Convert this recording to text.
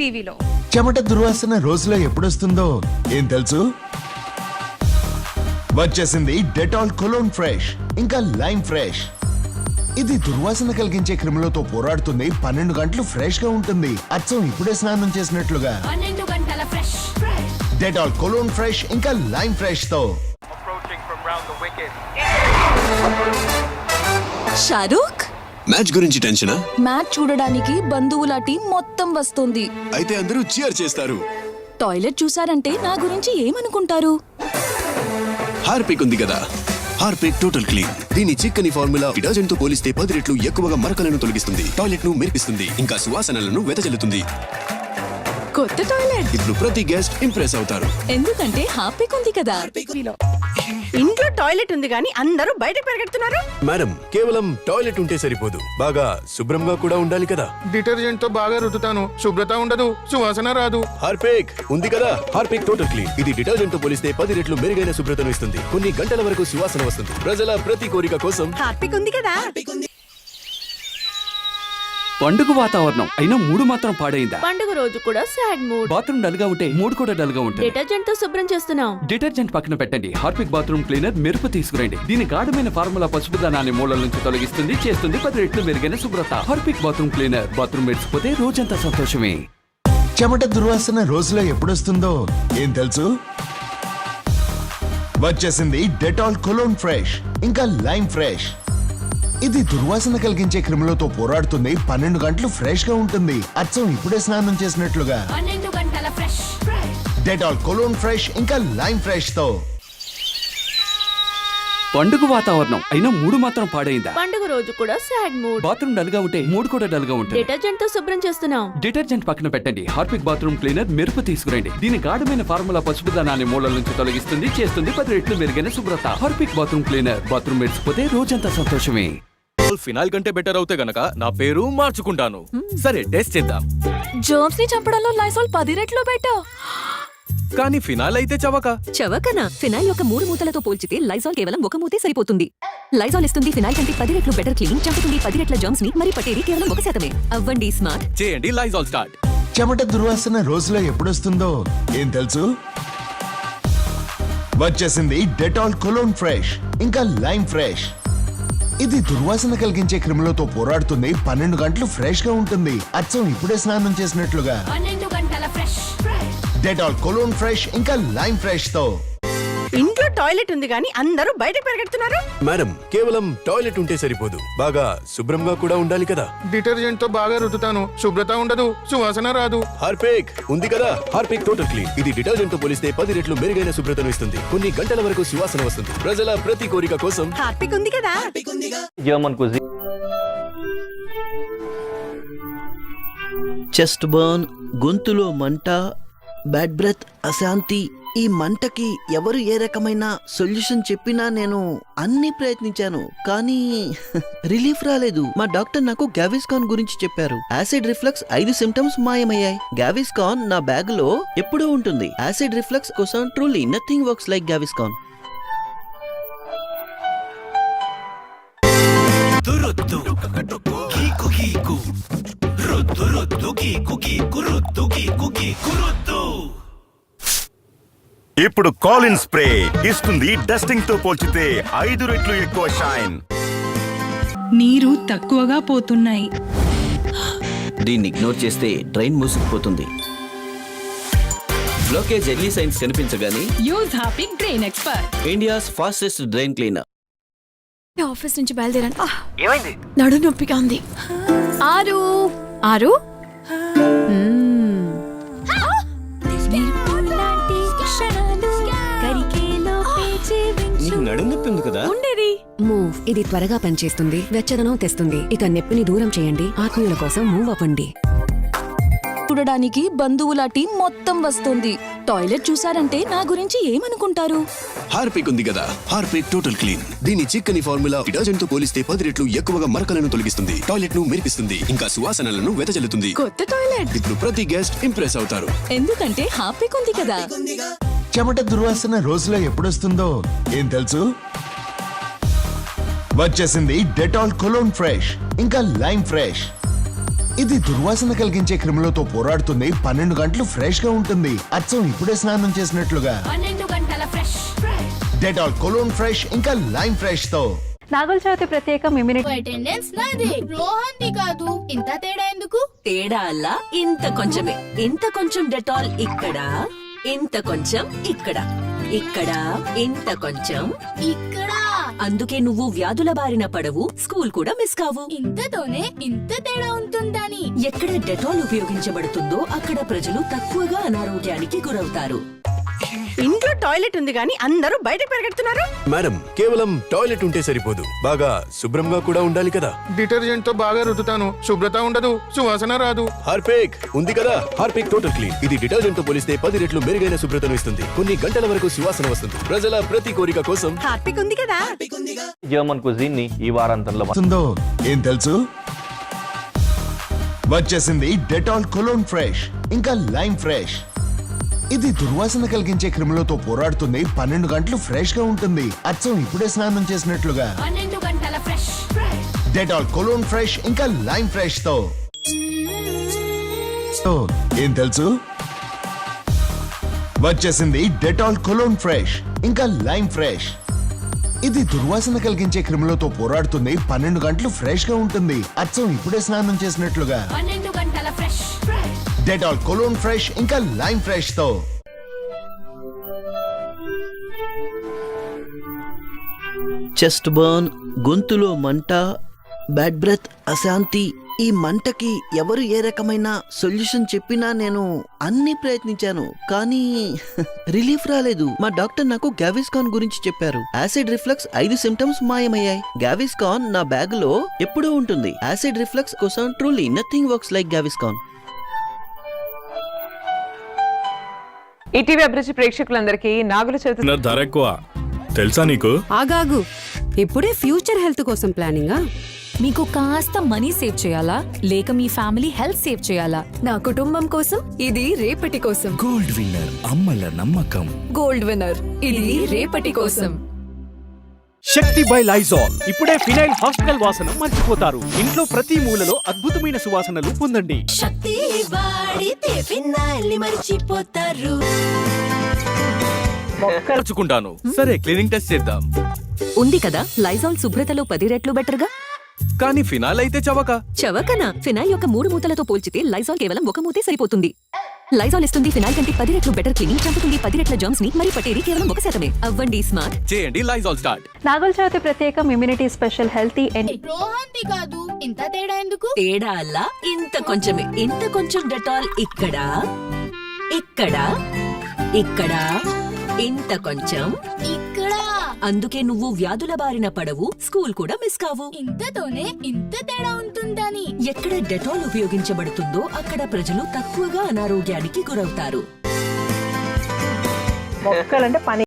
టీవీలో. చెమట దుర్వాసన రోజులో ఎప్పుడొస్తుందో ఏం తెలుసు? వచ్చేసింది డెటాల్ కొలోన్ ఫ్రెష్ ఇంకా లైమ్ ఫ్రెష్. ఇది దుర్వాసన కలిగించే క్రిములతో పోరాడుతుంది. 12 గంటలు ఫ్రెష్ గా ఉంటుంది. అచ్చం ఇప్పుడే స్నానం చేసినట్లుగా. 12 గంటల ఫ్రెష్. డెటాల్ కొలోన్ ఫ్రెష్ ఇంకా లైమ్ ఫ్రెష్ తో. షారూక్, మ్యాచ్ గురించి టెన్షనా? మ్యాచ్ చూడడానికి బంధువుల టీం మొత్తం వస్తుంది. అయితే అందరూ చీర్ చేస్తారు. టాయిలెట్ చూసారంటే నా గురించి ఏమనుకుంటారు? హార్పిక్ ఉంది కదా, హార్పిక్ టోటల్ క్లీన్. దీని చిక్కని ఫార్ములా డిటర్జెంట్ తో పోలిస్తే 10 రెట్లు ఎక్కువగా మరకలను తొలగిస్తుంది, టాయిలెట్ ను మెరిపిస్తుంది, ఇంకా సువాసనలను వెదజల్లుతుంది. కొత్త టాయిలెట్. ఇప్పుడు ప్రతి గెస్ట్ ఇంప్రెస్ అవుతారు. ఎందుకంటే హార్పిక్ ఉంది కదా. ఇంట్లో టాయిలెట్ ఉంది కానీ అందరూ బయటకు పరిగెడుతున్నారు. మేడం, కేవలం టాయిలెట్ ఉంటే సరిపోదు, బాగా శుభ్రంగా కూడా ఉండాలి కదా. డిటర్జెంట్ తో బాగా రుద్దుతాను, శుభ్రత ఉండదు, సువాసన రాదు. హార్పిక్ ఉంది కదా, హార్పిక్ టోటల్ క్లీన్. ఇది డిటర్జెంట్ తో పోలిస్తే 10 రెట్లు మెరుగైన శుభ్రతను ఇస్తుంది, కొన్ని గంటల వరకు సువాసన వస్తుంది. ప్రజల ప్రతి కోరిక కోసం హార్పిక్ ఉంది కదా. పండుగ వాతావరణం అయినా మూడు మాత్రం పాడైందా? పండుగ రోజు కూడా సాడ్ మూడ్. బాత్రూమ్ డల్ గా ఉంటే మూడు కూడా డల్ గా ఉంటుంది. డిటర్జెంట్ తో శుభ్రం చేస్తున్నాం. డిటర్జెంట్ పక్కన పెట్టండి, హార్పిక్ బాత్రూమ్ క్లీనర్ మెరుపు తీసుకురండి. దీని గాఢమైన ఫార్ములా పసుపుదనాన్ని మూలల నుంచి తొలగిస్తుంది, చేస్తుంది 10 రెట్లు మెరుగైన శుభ్రత. Harpic bathroom cleaner. బాత్రూమ్ మెరిసిపోతే రోజంతా సంతోషమే. చెమట దుర్వాసన రోజులో ఎప్పుడొస్తుందో ఏం తెలుసు? వచ్చేసింది డెటాల్ కొలోన్ ఫ్రెష్ ఇంకా లైమ్ ఫ్రెష్. ఇది దుర్వాసన కలిగించే క్రిములతో పోరాడుతుంది. 12 గంటలు ఫ్రెష్ గా ఉంటుంది. అచ్చం ఇప్పుడే స్నానం చేసినట్లుగా. 12 గంటల ఫ్రెష్. డెటాల్ కొలోన్ ఫ్రెష్ ఇంకా లైమ్ ఫ్రెష్ తో. పండుగ వాతావరణం అయినా మూడు మాత్రం పాడైందా? పండుగ రోజు కూడా సాడ్ మూడ్. బాత్రూమ్ డల్ గా ఉంటే మూడు కూడా డల్ గా ఉంటుంది. డిటర్జెంట్ తో శుభ్రం చేస్తున్నాం. డిటర్జెంట్ పక్కన పెట్టండి, హార్పిక్ బాత్రూమ్ క్లీనర్ మెరుపు తీసుకురండి. దీని గాఢమైన ఫార్ములా పసుపుదనాన్ని మూలల నుంచి తొలగిస్తుంది, చేస్తుంది 10 రెట్లు మెరుగైన శుభ్రత. Harpic bathroom cleaner. బాత్రూమ్ మెరిసిపోతే రోజంతా సంతోషమే. ఫినాయిల్ కంటే బెటర్ అవుతే గనక నా పేరు మార్చుకుంటాను. సరే, టెస్ట్ చేద్దాం. జర్మ్స్ ని చంపడంలో లైసాల్ 10 రెట్లు బెటర్. కానీ ఫినాయిల్ అయితే చవకనా? ఫినాయిల్ యొక్క 3 మూతలతో పోల్చితే లైసాల్ కేవలం 1 మూతే సరిపోతుంది. లైసాల్ ఇస్తుంది ఫినాయిల్ కంటే 10 రెట్లు బెటర్ క్లీనింగ్, చంపుతుంది 10 రెట్ల జర్మ్స్ ని, మరి పట్టేది కేవలం 1%. అవ్వండి స్మార్ట్. చేయండి లైజాల్ స్టార్ట్. చెమట దుర్వాసన రోజులో ఎప్పుడొస్తుందో ఏం తెలుసు? వచ్చేసింది డెటాల్ కొలోన్ ఫ్రెష్ ఇంకా లైమ్ ఫ్రెష్. ఇది దుర్వాసన కలిగించే క్రిములతో పోరాడుతుంది. 12 గంటలు ఫ్రెష్ గా ఉంటుంది. అచ్చం ఇప్పుడే స్నానం చేసినట్లుగా. 12 గంటల ఫ్రెష్. డెటాల్ కొలోన్ ఫ్రెష్ ఇంకా లైమ్ ఫ్రెష్ తో. ఇంట్లో టాయిలెట్ ఉంది కానీ అందరూ బయటకు పరిగెడుతున్నారు. మేడం, కేవలం టాయిలెట్ ఉంటే సరిపోదు, బాగా శుభ్రంగా కూడా ఉండాలి కదా. డిటర్జెంట్ తో బాగా రుద్దుతాను, శుభ్రత ఉండదు, సువాసన రాదు. హార్పిక్ ఉంది కదా, హార్పిక్ టోటల్ క్లీన్. ఇది డిటర్జెంట్ తో పోలిస్తే 10 రెట్లు మెరుగైన శుభ్రతను ఇస్తుంది, కొన్ని గంటల వరకు సువాసన వస్తుంది. ప్రజల ప్రతి కోరిక కోసం హార్పిక్ ఉంది కదా. చెస్ట్ బర్న్, గొంతులో మంట, బ్యాడ్ బ్రెత్, అశాంతి. ఈ మంటకి ఎవరు ఏ రకమైన సొల్యూషన్ చెప్పినా నేను అన్ని ప్రయత్నించాను, కానీ రిలీఫ్ రాలేదు. మా డాక్టర్ నాకు గావిస్కాన్ గురించి చెప్పారు. యాసిడ్ రిఫ్లక్స్ 5 సిమ్టమ్స్ మాయమయ్యాయి. గావిస్కాన్ నా బ్యాగ్ లో ఎప్పుడూ ఉంటుంది. యాసిడ్ రిఫ్లక్స్ కోసం truly nothing works like Gaviscon. ఇప్పుడు కాలిన్ స్ప్రే ఇస్తుంది డస్టింగ్ తో పోల్చితే 5 రెట్లు ఎక్కువ షైన్. నీరు తక్కువగా పోతున్నాయి. దీన్ని ఇగ్నోర్ చేస్తే డ్రైన్ మూసుకుపోతుంది. బ్లాకేజ్ ఎర్లీ సైన్స్ కనిపించగానే use Harpic drain expert, India's fastest drain cleaner. Office నుంచి బయలుదేరాను. ఏమైంది? నడు నొప్పిగా ఉంది. ఆరు ఆరు నడుము నొప్పి ఉంది కదా. మూవ్. ఇది త్వరగా పనిచేస్తుంది, వెచ్చదనం తెస్తుంది. ఇక నొప్పిని దూరం చేయండి. ఆత్మీయుల కోసం మూవ్ అవ్వండి. చూడడానికి బంధువుల టీం మొత్తం వస్తుంది. టాయిలెట్ చూసారంటే నా గురించి ఏమనుకుంటారు? హార్పిక్ ఉంది కదా, హార్పిక్ టోటల్ క్లీన్. దీని చిక్కని ఫార్ములా డిటర్జెంట్ తో పోలిస్తే 10 రెట్లు ఎక్కువగా మరకలను తొలగిస్తుంది, టాయిలెట్ ను మెరిపిస్తుంది, ఇంకా సువాసనలను వెదజల్లుతుంది. కొత్త టాయిలెట్. ఇప్పుడు ప్రతి గెస్ట్ ఇంప్రెస్ అవుతారు. ఎందుకంటే హార్పిక్ ఉంది కదా. చెమట దుర్వాసన రోజులో ఎప్పుడొస్తుందో ఏం తెలుసు? వచ్చేసింది డెటాల్ కొలోన్ ఫ్రెష్ ఇంకా లైమ్ ఫ్రెష్. ఇది దుర్వాసన కలిగించే క్రిములతో పోరాడుతుంది, 12 గంటలు ఫ్రెష్ గా ఉంటుంది, అచ్చం ఇప్పుడే స్నానం చేసినట్లుగా. 12 గంటల ఫ్రెష్. డెటాల్ కొలోన్ ఫ్రెష్ ఇంకా లైమ్ ఫ్రెష్ తో. నాగుల చవితి ప్రత్యేకం ఇమ్యూనిటీ. అటెండెన్స్ నాది, రోహన్ది కాదు. ఇంత తేడా ఎందుకు? తేడా అల్లా ఇంత కొంచెమే. ఇంత కొంచెం డెటాల్ ఇక్కడ, ఇంత కొంచెం ఇక్కడ, ఇక్కడ ఇంత కొంచెం ఇక్కడ. అందుకే నువ్వు వ్యాధుల బారిన పడవు, స్కూల్ కూడా మిస్ కావు. ఇంతతోనే ఇంత తేడా ఉంటుందని. ఎక్కడ డెటాల్ ఉపయోగించబడుతుందో అక్కడ ప్రజలు తక్కువగా అనారోగ్యానికి గురవుతారు. ఇంట్లో టాయిలెట్ ఉంది కానీ అందరూ బయటకు పరిగెడుతున్నారు. మేడం, కేవలం టాయిలెట్ ఉంటే సరిపోదు, బాగా శుభ్రంగా కూడా ఉండాలి కదా. డిటర్జెంట్ తో బాగా రుద్దుతాను, శుభ్రత ఉండదు, సువాసన రాదు. హార్పిక్ ఉంది కదా, హార్పిక్ టోటల్ క్లీన్. ఇది డిటర్జెంట్ తో పోలిస్తే 10 రెట్లు మెరుగైన శుభ్రతను ఇస్తుంది. కొన్ని గంటల వరకు సువాసన వస్తుంది. ప్రజల ప్రతి కోరిక కోసం హార్పిక్ ఉంది కదా. జర్మన్ కుజిన్ ని ఈ వారాంతంలో వస్తుందో ఏం తెలుసు? వచ్చేసింది డెటాల్ కొలోన్ ఫ్రెష్ ఇంకా లైమ్ ఫ్రెష్. ఇది దుర్వాసన కలిగించే క్రిములతో పోరాడుతుంది, 12 గంటలు ఫ్రెష్ గా ఉంటుంది, అచ్చం ఇప్పుడే స్నానం చేసినట్లుగా. 12 గంటల ఫ్రెష్. డెటాల్ కొలోన్ ఫ్రెష్ ఇంకా లైమ్ ఫ్రెష్ తో. ఏం తెలుసు? వచ్చేసింది డెటాల్ కొలోన్ ఫ్రెష్ ఇంకా లైమ్ ఫ్రెష్. ఇది దుర్వాసన కలిగించే క్రిములతో పోరాడుతుంది, 12 గంటలు ఫ్రెష్ గా ఉంటుంది, అచ్చం ఇప్పుడే స్నానం చేసినట్లుగా. 12 గంటల ఫ్రెష్. డెటాల్ కొలోన్ ఫ్రెష్ ఇంకా లైమ్ ఫ్రెష్ తో. చెస్ట్ బర్న్, గొంతులో మంట, బ్యాడ్ బ్రెత్, అశాంతి. ఈ మంటకి ఎవరు ఏ రకమైన సొల్యూషన్ చెప్పినా నేను అన్ని ప్రయత్నించాను, కానీ రిలీఫ్ రాలేదు. మా డాక్టర్ నాకు గావిస్కాన్ గురించి చెప్పారు. యాసిడ్ రిఫ్లక్స్ 5 సిమ్టమ్స్ మాయమయ్యాయి. గావిస్కాన్ నా బ్యాగ్ లో ఎప్పుడూ ఉంటుంది. యాసిడ్ రిఫ్లక్స్ కోసం truly nothing works like Gaviscon. ETV Abhiruchi ప్రేక్షకులందరికీ నాగుల చవితి ధర ఎక్కువ తెలుసా నీకు? ఆగాగు, ఇప్పుడే ఫ్యూచర్ హెల్త్ కోసం ప్లానింగా? మీకు కాస్త మనీ సేవ్ చేయాలా లేక మీ ఫ్యామిలీ హెల్త్ సేవ్ చేయాలా? నా కుటుంబం కోసం, ఇది రేపటి కోసం. గోల్డ్ విన్నర్, అమ్మల నమ్మకం. గోల్డ్ విన్నర్, ఇది రేపటి కోసం. శక్తి బై లైజాల్. ఇప్పుడే ఫినైల్ హాస్పిటల్ వాసన మర్చిపోతారు. ఇంట్లో ప్రతి మూలలో అద్భుతమైన సువాసనలు పొందండి. శక్తి వాడితే ఫినాయిల్ మర్చిపోతారు. మర్చుకుంటాను. సరే, క్లీనింగ్ టెస్ట్ చేద్దాం. ఉంది కదా లైజాల్, శుభ్రతలో 10 రెట్లు బెటర్ గా. కానీ ఫినాల్ అయితే చవక. చవకనా? ఫినాయిల్ యొక్క 3 మూతలతో పోల్చితే లైజాల్ కేవలం 1 మూతే సరిపోతుంది. లైజాల్ ఇస్తుంది ఫినాయిల్ కంటే 10 రెట్లు బెటర్ క్లీనింగ్, చంపుతుంది 10 రెట్ల జర్మ్స్ ని, మరి పట్టేది కేవలం 1%. అవ్వండి స్మార్ట్, చేయండి లైజాల్ స్టార్ట్. నాగుల చవితి ప్రత్యేకం ఇమ్యూనిటీ స్పెషల్ హెల్తీ అండ్. రోహన్ది కాదు. ఇంత తేడా ఎందుకు? తేడా అల్లా ఇంత కొంచెమే. ఇంత కొంచెం డెటాల్ ఇక్కడ, ఇక్కడ, ఇక్కడ ఇంత కొంచెం ఇక్కడ. అందుకే నువ్వు వ్యాధుల బారిన పడవు, స్కూల్ కూడా మిస్ కావు. ఇంతతోనే ఇంత తేడా ఉంటుందని. ఎక్కడ డెటాల్ ఉపయోగించబడుతుందో అక్కడ ప్రజలు తక్కువగా అనారోగ్యానికి గురవుతారు. మొక్కలంటే పని